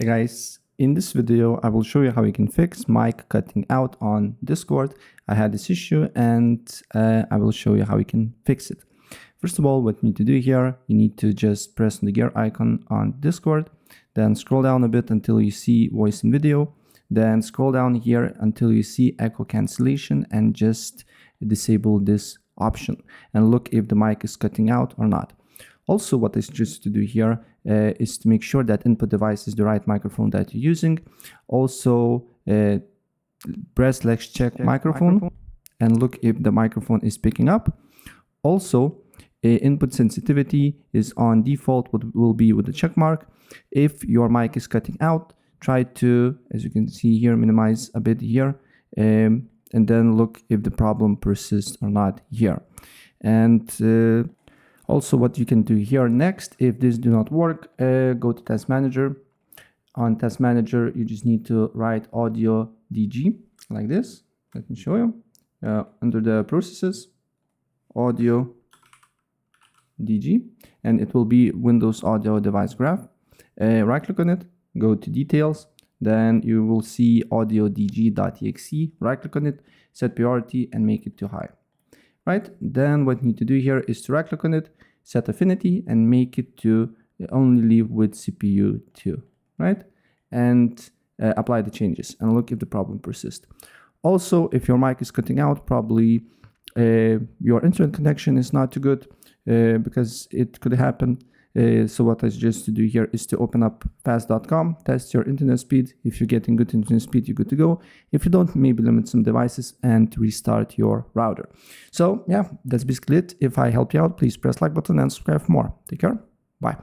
Hey guys, in this video I will show you how you can fix mic cutting out on Discord. I had this issue and I will show you how you can fix it. First of all, what you need to do here, you need to just press on the gear icon on Discord, then scroll down a bit until you see voice and video, then scroll down here until you see echo cancellation and just disable this option and look if the mic is cutting out or not. Also, what I suggest to do here is to make sure that input device is the right microphone that you're using. Also, press let's check microphone and look if the microphone is picking up. Also, input sensitivity is on default, what will be with the check mark. If your mic is cutting out, try to, as you can see here, minimize a bit here, and then look if the problem persists or not here. And also, what you can do here next, if this do not work, go to Task Manager. On Task Manager, you just need to write audio DG like this. Let me show you. Under the processes, audio DG, and it will be Windows Audio Device Graph. Right click on it, go to Details, then you will see audio DG.exe. Right click on it, set priority, and make it to high. Right, then what you need to do here is to right click on it, set affinity, and make it to only live with CPU 2, right? And apply the changes and look if the problem persists. Also, if your mic is cutting out, probably your internet connection is not too good because it could happen. So what I suggest to do here is to open up fast.com, test your internet speed. If you're getting good internet speed, you're good to go. If you don't, maybe limit some devices and restart your router. So yeah, that's basically it. If I helped you out, please press like button and subscribe for more. Take care. Bye.